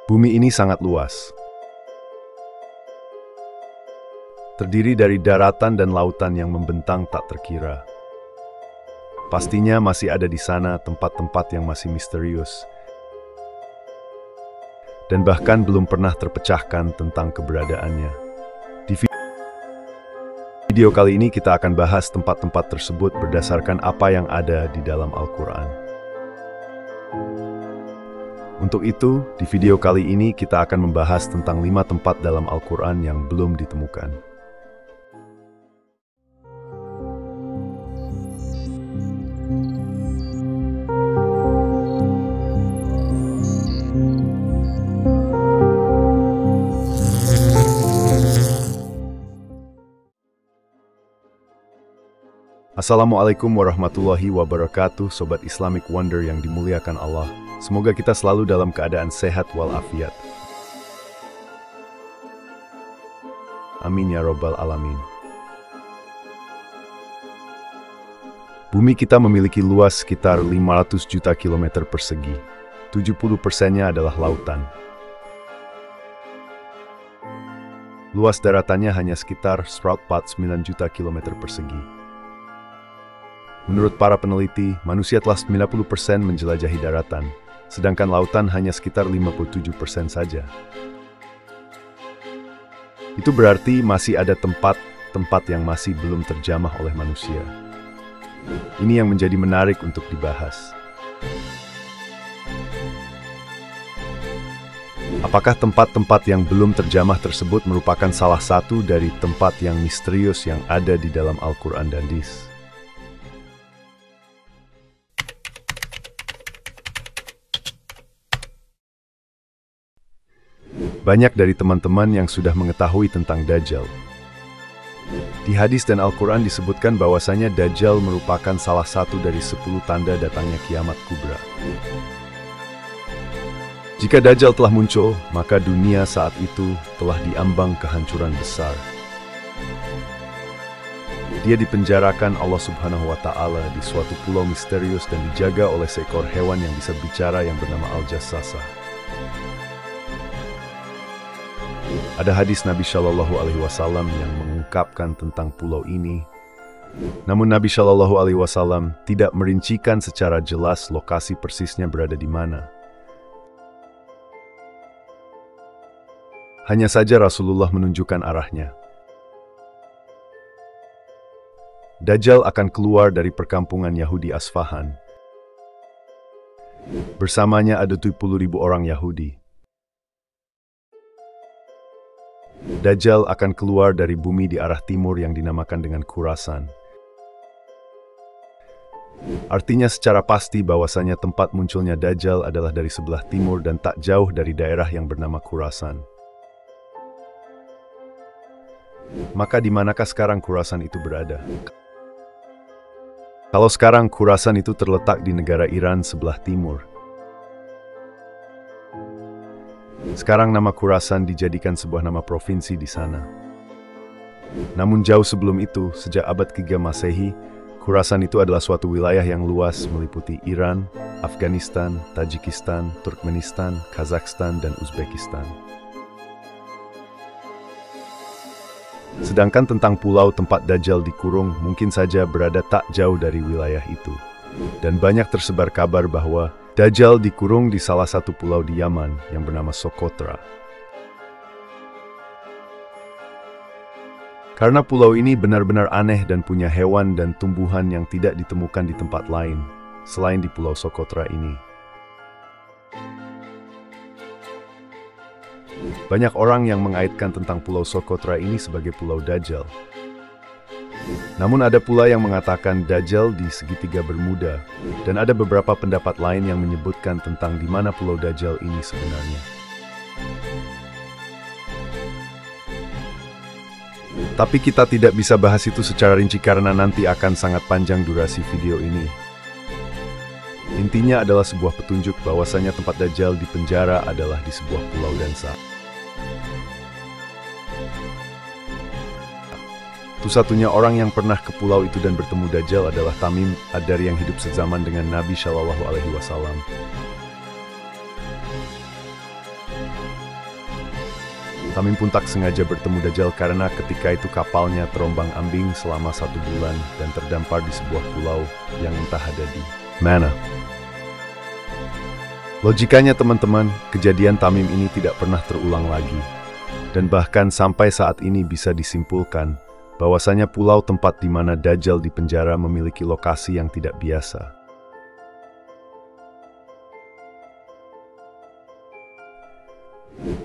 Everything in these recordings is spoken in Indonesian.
Bumi ini sangat luas. Terdiri dari daratan dan lautan yang membentang tak terkira. Pastinya masih ada di sana tempat-tempat yang masih misterius. Dan bahkan belum pernah terpecahkan tentang keberadaannya. Di video kali ini kita akan bahas tempat-tempat tersebut berdasarkan apa yang ada di dalam Al-Quran. Untuk itu, di video kali ini kita akan membahas tentang 5 tempat dalam Al-Quran yang belum ditemukan. Assalamualaikum warahmatullahi wabarakatuh, Sobat Islamic Wonder yang dimuliakan Allah. Semoga kita selalu dalam keadaan sehat walafiat. Amin ya Rabbal Alamin. Bumi kita memiliki luas sekitar 500 juta kilometer persegi. 70%-nya adalah lautan. Luas daratannya hanya sekitar 149 juta kilometer persegi. Menurut para peneliti, manusia telah 90% menjelajahi daratan, sedangkan lautan hanya sekitar 57% saja. Itu berarti masih ada tempat-tempat yang masih belum terjamah oleh manusia. Ini yang menjadi menarik untuk dibahas. Apakah tempat-tempat yang belum terjamah tersebut merupakan salah satu dari tempat yang misterius yang ada di dalam Al-Quran dan hadis? Banyak dari teman-teman yang sudah mengetahui tentang Dajjal. Di hadis dan Al-Quran disebutkan bahwasanya Dajjal merupakan salah satu dari 10 tanda datangnya kiamat kubra. Jika Dajjal telah muncul, maka dunia saat itu telah diambang kehancuran besar. Dia dipenjarakan Allah Subhanahu wa Ta'ala di suatu pulau misterius dan dijaga oleh seekor hewan yang bisa bicara yang bernama Al-Jassasah. Ada hadis Nabi Shallallahu Alaihi Wasallam yang mengungkapkan tentang pulau ini. Namun Nabi Shallallahu Alaihi Wasallam tidak merincikan secara jelas lokasi persisnya berada di mana. Hanya saja Rasulullah menunjukkan arahnya. Dajjal akan keluar dari perkampungan Yahudi Asfahan. Bersamanya ada 70.000 orang Yahudi. Dajjal akan keluar dari bumi di arah timur yang dinamakan dengan Khurasan. Artinya secara pasti bahwasanya tempat munculnya Dajjal adalah dari sebelah timur dan tak jauh dari daerah yang bernama Khurasan. Maka di manakah sekarang Khurasan itu berada? Kalau sekarang Khurasan itu terletak di negara Iran sebelah timur. Sekarang nama Khurasan dijadikan sebuah nama provinsi di sana. Namun jauh sebelum itu, sejak abad ke-3 Masehi, Khurasan itu adalah suatu wilayah yang luas meliputi Iran, Afghanistan, Tajikistan, Turkmenistan, Kazakhstan, dan Uzbekistan. Sedangkan tentang pulau tempat Dajjal dikurung mungkin saja berada tak jauh dari wilayah itu. Dan banyak tersebar kabar bahwa Dajjal dikurung di salah satu pulau di Yaman yang bernama Socotra. Karena pulau ini benar-benar aneh dan punya hewan dan tumbuhan yang tidak ditemukan di tempat lain, selain di pulau Socotra ini. Banyak orang yang mengaitkan tentang pulau Socotra ini sebagai pulau Dajjal. Namun ada pula yang mengatakan Dajjal di segitiga Bermuda, dan ada beberapa pendapat lain yang menyebutkan tentang di mana pulau Dajjal ini sebenarnya. Tapi kita tidak bisa bahas itu secara rinci karena nanti akan sangat panjang durasi video ini. Intinya adalah sebuah petunjuk bahwasanya tempat Dajjal di penjara adalah di sebuah pulau dansa. Satu-satunya orang yang pernah ke pulau itu dan bertemu Dajjal adalah Tamim Ad-Dari yang hidup sezaman dengan Nabi Shallallahu Alaihi Wasallam. Tamim pun tak sengaja bertemu Dajjal karena ketika itu kapalnya terombang-ambing selama 1 bulan dan terdampar di sebuah pulau yang entah ada di mana. Logikanya teman-teman, kejadian Tamim ini tidak pernah terulang lagi. Dan bahkan sampai saat ini bisa disimpulkan bahwasanya pulau tempat di mana Dajjal dipenjara memiliki lokasi yang tidak biasa.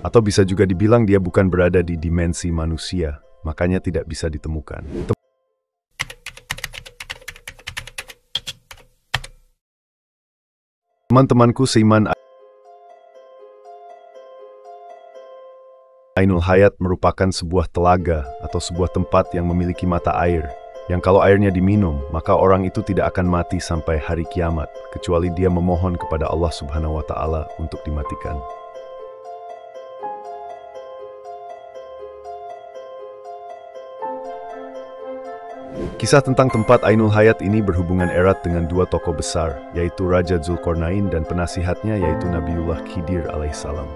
Atau bisa juga dibilang dia bukan berada di dimensi manusia, makanya tidak bisa ditemukan. Teman-temanku seiman, Ainul Hayat merupakan sebuah telaga atau sebuah tempat yang memiliki mata air, yang kalau airnya diminum, maka orang itu tidak akan mati sampai hari kiamat, kecuali dia memohon kepada Allah Subhanahu wa Ta'ala untuk dimatikan. Kisah tentang tempat Ainul Hayat ini berhubungan erat dengan 2 tokoh besar, yaitu Raja Dzulqarnain dan penasihatnya yaitu Nabiullah Khidir alaihissalam.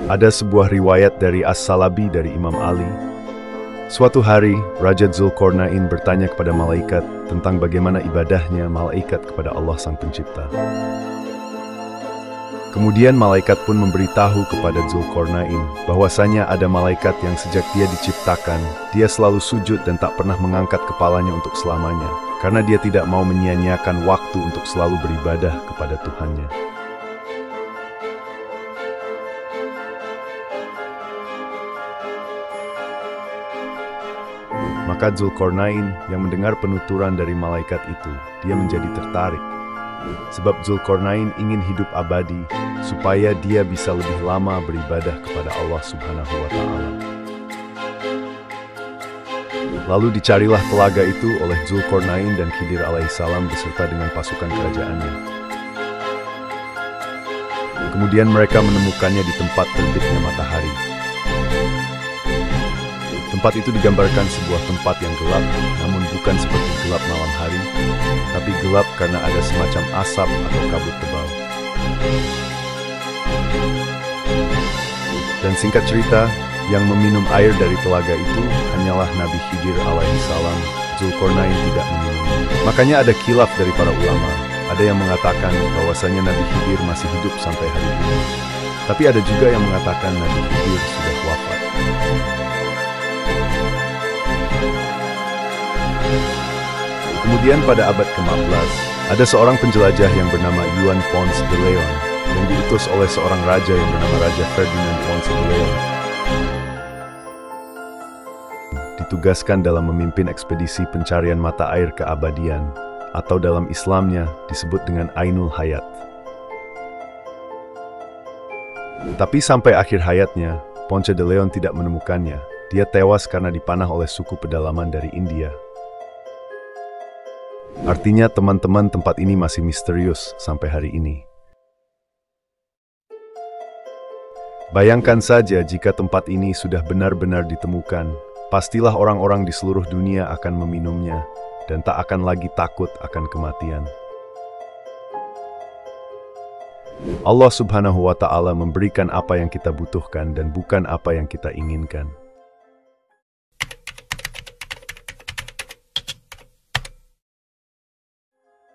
Ada sebuah riwayat dari As-Salabi dari Imam Ali. Suatu hari, Raja Dzulqarnain bertanya kepada malaikat tentang bagaimana ibadahnya malaikat kepada Allah Sang Pencipta. Kemudian malaikat pun memberitahu kepada Dzulqarnain bahwasanya ada malaikat yang sejak dia diciptakan, dia selalu sujud dan tak pernah mengangkat kepalanya untuk selamanya, karena dia tidak mau menyia-nyiakan waktu untuk selalu beribadah kepada Tuhannya. Maka Dzulqarnain yang mendengar penuturan dari malaikat itu, dia menjadi tertarik. Sebab Dzulqarnain ingin hidup abadi, supaya dia bisa lebih lama beribadah kepada Allah Subhanahu wa Ta'ala. Lalu dicarilah telaga itu oleh Dzulqarnain dan Khidir alaihissalam beserta dengan pasukan kerajaannya. Kemudian mereka menemukannya di tempat terbitnya matahari. Tempat itu digambarkan sebuah tempat yang gelap, namun bukan seperti gelap malam hari, tapi gelap karena ada semacam asap atau kabut tebal. Dan singkat cerita, yang meminum air dari telaga itu hanyalah Nabi Khidir alaihissalam. Dzulqarnain tidak meminumnya. Makanya ada khilaf dari para ulama. Ada yang mengatakan bahwasanya Nabi Khidir masih hidup sampai hari ini. Tapi ada juga yang mengatakan Nabi Khidir sudah wafat. Kemudian pada abad ke-15, ada seorang penjelajah yang bernama Juan Ponce de Leon yang diutus oleh seorang raja yang bernama Raja Ferdinand Ponce de Leon. Ditugaskan dalam memimpin ekspedisi pencarian mata air keabadian, atau dalam Islamnya disebut dengan Ainul Hayat. Tapi sampai akhir hayatnya, Ponce de Leon tidak menemukannya. Dia tewas karena dipanah oleh suku pedalaman dari India. Artinya teman-teman, tempat ini masih misterius sampai hari ini. Bayangkan saja jika tempat ini sudah benar-benar ditemukan, pastilah orang-orang di seluruh dunia akan meminumnya dan tak akan lagi takut akan kematian. Allah Subhanahu wa Ta'ala memberikan apa yang kita butuhkan dan bukan apa yang kita inginkan.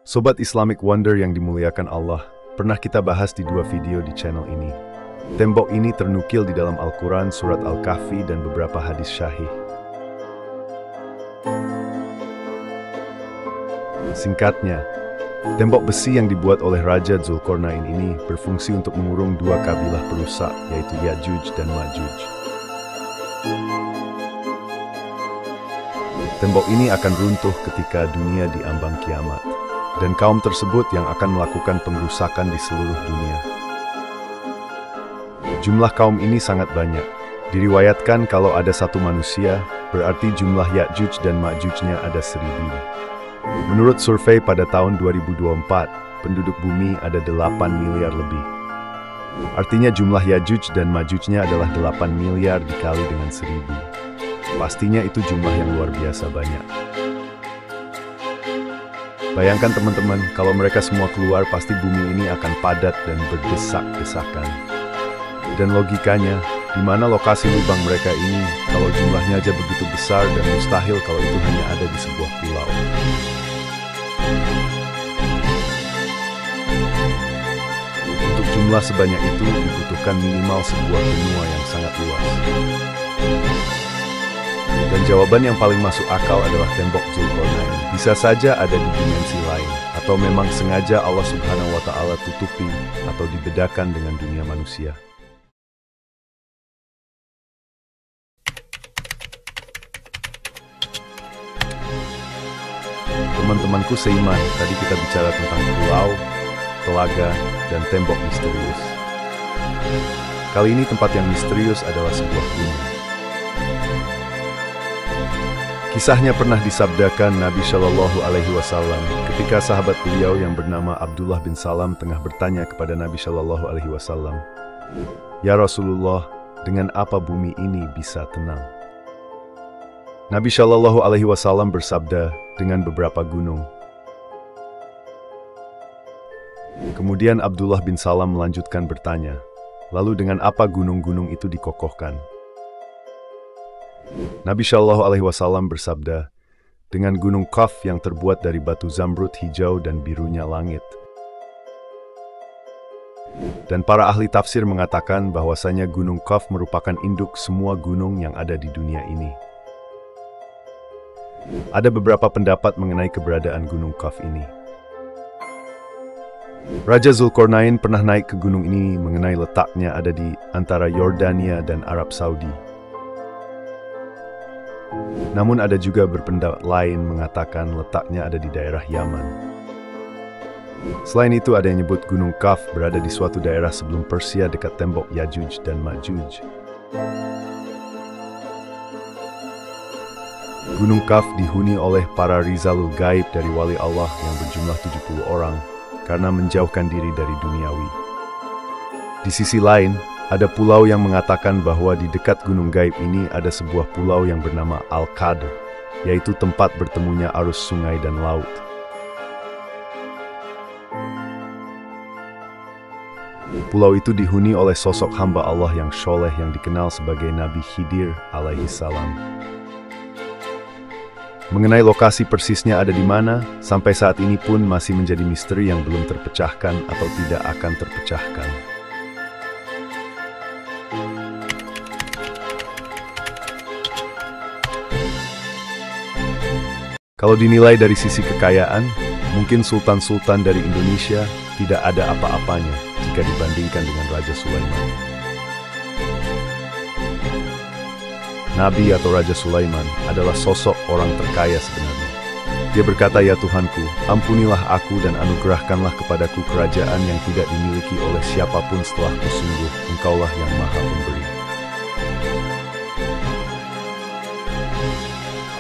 Sobat Islamic Wonder yang dimuliakan Allah, pernah kita bahas di 2 video di channel ini. Tembok ini ternukil di dalam Al-Quran, surat Al-Kahfi, dan beberapa hadis syahih. Singkatnya, tembok besi yang dibuat oleh Raja Dzulqarnain ini berfungsi untuk mengurung 2 kabilah perusak, yaitu Ya'juj dan Ma'juj. Tembok ini akan runtuh ketika dunia diambang kiamat. Dan kaum tersebut yang akan melakukan pengrusakan di seluruh dunia. Jumlah kaum ini sangat banyak. Diriwayatkan kalau ada 1 manusia, berarti jumlah Ya'juj dan Ma'jujnya ada 1000. Menurut survei pada tahun 2024, penduduk bumi ada 8 miliar lebih. Artinya jumlah Ya'juj dan Ma'jujnya adalah 8 miliar dikali dengan 1000. Pastinya itu jumlah yang luar biasa banyak. Bayangkan teman-teman, kalau mereka semua keluar, pasti bumi ini akan padat dan berdesak-desakan. Dan logikanya, di mana lokasi lubang mereka ini kalau jumlahnya aja begitu besar dan mustahil kalau itu hanya ada di sebuah pulau. Untuk jumlah sebanyak itu dibutuhkan minimal sebuah benua yang sangat luas. Dan jawaban yang paling masuk akal adalah tembok Zulkarnain. Bisa saja ada di dimensi lain, atau memang sengaja Allah Subhanahu wa Ta'ala tutupi atau dibedakan dengan dunia manusia. Teman-temanku seiman, tadi kita bicara tentang pulau, telaga, dan tembok misterius. Kali ini tempat yang misterius adalah sebuah gunung. Kisahnya pernah disabdakan Nabi Shallallahu Alaihi Wasallam ketika sahabat beliau yang bernama Abdullah bin Salam tengah bertanya kepada Nabi Shallallahu Alaihi Wasallam, "Ya Rasulullah, dengan apa bumi ini bisa tenang?" Nabi Shallallahu Alaihi Wasallam bersabda, dengan beberapa gunung. Kemudian Abdullah bin Salam melanjutkan bertanya, lalu dengan apa gunung-gunung itu dikokohkan? Nabi Shallallahu Alaihi Wasallam bersabda, dengan gunung Qaf yang terbuat dari batu zamrud hijau dan birunya langit. Dan para ahli tafsir mengatakan bahwasanya gunung Qaf merupakan induk semua gunung yang ada di dunia ini. Ada beberapa pendapat mengenai keberadaan gunung Qaf ini. Raja Zulkarnain pernah naik ke gunung ini mengenai letaknya ada di antara Yordania dan Arab Saudi. Namun ada juga berpendapat lain mengatakan letaknya ada di daerah Yaman. Selain itu ada yang menyebut gunung Qaf berada di suatu daerah sebelum Persia dekat tembok Yajuj dan Majuj. Gunung Qaf dihuni oleh para Rizalul Gaib dari wali Allah yang berjumlah 70 orang karena menjauhkan diri dari duniawi. Di sisi lain, ada pulau yang mengatakan bahwa di dekat Gunung Gaib ini ada sebuah pulau yang bernama Al-Qadr, yaitu tempat bertemunya arus sungai dan laut. Pulau itu dihuni oleh sosok hamba Allah yang soleh yang dikenal sebagai Nabi Khidir alaihi salam. Mengenai lokasi persisnya ada di mana, sampai saat ini pun masih menjadi misteri yang belum terpecahkan atau tidak akan terpecahkan. Kalau dinilai dari sisi kekayaan, mungkin sultan-sultan dari Indonesia tidak ada apa-apanya jika dibandingkan dengan Raja Sulaiman. Nabi atau Raja Sulaiman adalah sosok orang terkaya sebenarnya. Dia berkata, "Ya Tuhanku, ampunilah aku dan anugerahkanlah kepadaku kerajaan yang tidak dimiliki oleh siapapun setelahku, sungguh Engkaulah yang Maha Pemberi."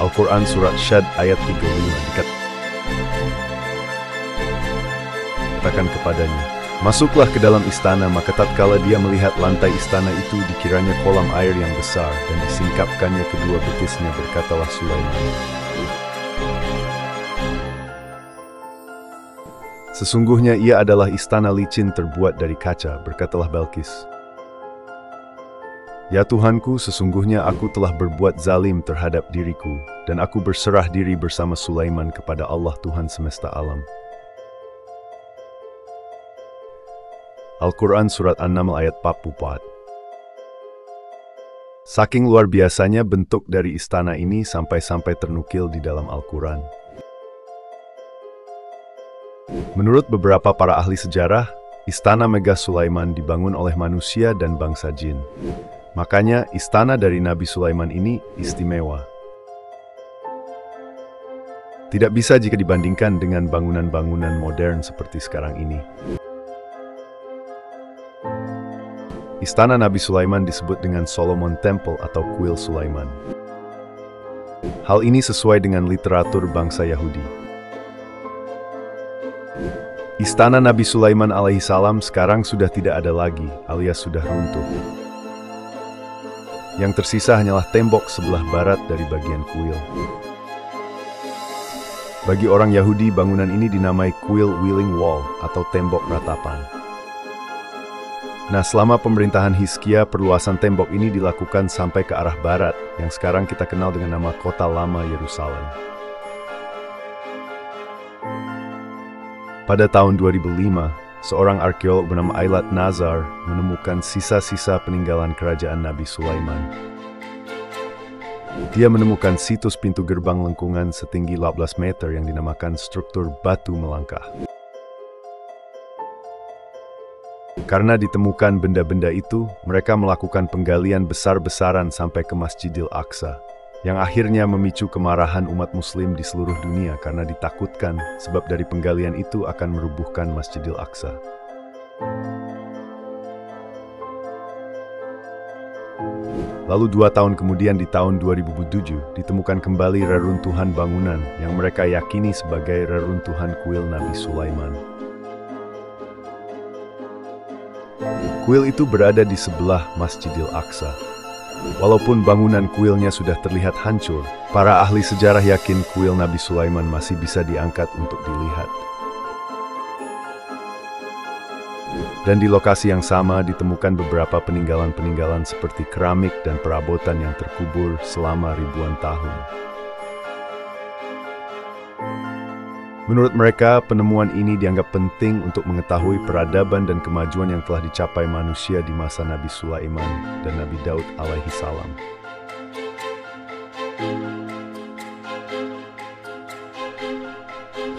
Al-Quran Surat Syad ayat 35 dikatakan kepadanya, "Masuklah ke dalam istana," maka tatkala dia melihat lantai istana itu dikiranya kolam air yang besar dan disingkapkannya kedua betisnya, berkatalah Sulaiman, "Sesungguhnya ia adalah istana licin terbuat dari kaca," berkatalah Balkis, "Ya Tuhanku, sesungguhnya aku telah berbuat zalim terhadap diriku, dan aku berserah diri bersama Sulaiman kepada Allah Tuhan semesta alam." Al-Quran Surat An-Naml ayat 44. Saking luar biasanya bentuk dari istana ini sampai-sampai ternukil di dalam Al-Quran. Menurut beberapa para ahli sejarah, istana megah Sulaiman dibangun oleh manusia dan bangsa jin. Makanya istana dari Nabi Sulaiman ini istimewa. Tidak bisa jika dibandingkan dengan bangunan-bangunan modern seperti sekarang ini. Istana Nabi Sulaiman disebut dengan Solomon Temple atau Kuil Sulaiman. Hal ini sesuai dengan literatur bangsa Yahudi. Istana Nabi Sulaiman alaihi salam sekarang sudah tidak ada lagi, alias sudah runtuh. Yang tersisa hanyalah tembok sebelah barat dari bagian kuil. Bagi orang Yahudi, bangunan ini dinamai Kuil Wailing Wall atau tembok ratapan. Nah, selama pemerintahan Hizkia, perluasan tembok ini dilakukan sampai ke arah barat, yang sekarang kita kenal dengan nama Kota Lama Yerusalem. Pada tahun 2005, seorang arkeolog bernama Eilat Nazar menemukan sisa-sisa peninggalan kerajaan Nabi Sulaiman. Dia menemukan situs pintu gerbang lengkungan setinggi 18 meter yang dinamakan struktur batu melangkah. Karena ditemukan benda-benda itu, mereka melakukan penggalian besar-besaran sampai ke Masjidil Aqsa, yang akhirnya memicu kemarahan umat Muslim di seluruh dunia karena ditakutkan sebab dari penggalian itu akan merubuhkan Masjidil Aqsa. Lalu 2 tahun kemudian di tahun 2007, ditemukan kembali reruntuhan bangunan yang mereka yakini sebagai reruntuhan kuil Nabi Sulaiman. Kuil itu berada di sebelah Masjidil Aqsa. Walaupun bangunan kuilnya sudah terlihat hancur, para ahli sejarah yakin kuil Nabi Sulaiman masih bisa diangkat untuk dilihat. Dan di lokasi yang sama ditemukan beberapa peninggalan-peninggalan seperti keramik dan perabotan yang terkubur selama ribuan tahun. Menurut mereka, penemuan ini dianggap penting untuk mengetahui peradaban dan kemajuan yang telah dicapai manusia di masa Nabi Sulaiman dan Nabi Daud alaihi salam.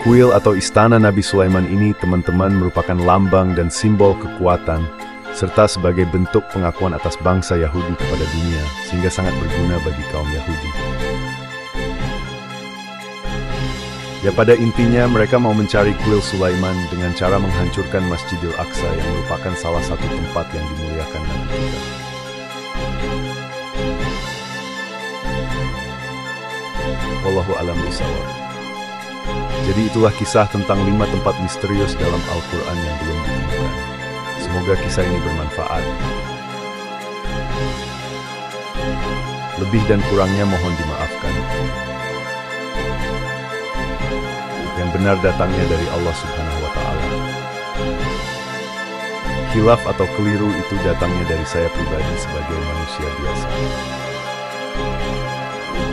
Kuil atau istana Nabi Sulaiman ini, teman-teman, merupakan lambang dan simbol kekuatan, serta sebagai bentuk pengakuan atas bangsa Yahudi kepada dunia, sehingga sangat berguna bagi kaum Yahudi. Ya, pada intinya mereka mau mencari kuil Sulaiman dengan cara menghancurkan Masjidil Aqsa yang merupakan salah satu tempat yang dimuliakan Nabi kita. Wallahu a'lam bishawab. Jadi itulah kisah tentang 5 tempat misterius dalam Al-Quran yang belum ditemukan. Semoga kisah ini bermanfaat. Lebih dan kurangnya mohon dimaafkan. Yang benar datangnya dari Allah Subhanahu wa Ta'ala. Khilaf atau keliru itu datangnya dari saya pribadi sebagai manusia biasa.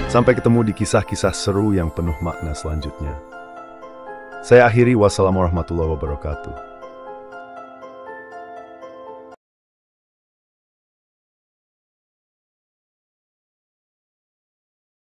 Sampai ketemu di kisah-kisah seru yang penuh makna selanjutnya. Saya akhiri, wassalamualaikum warahmatullahi wabarakatuh.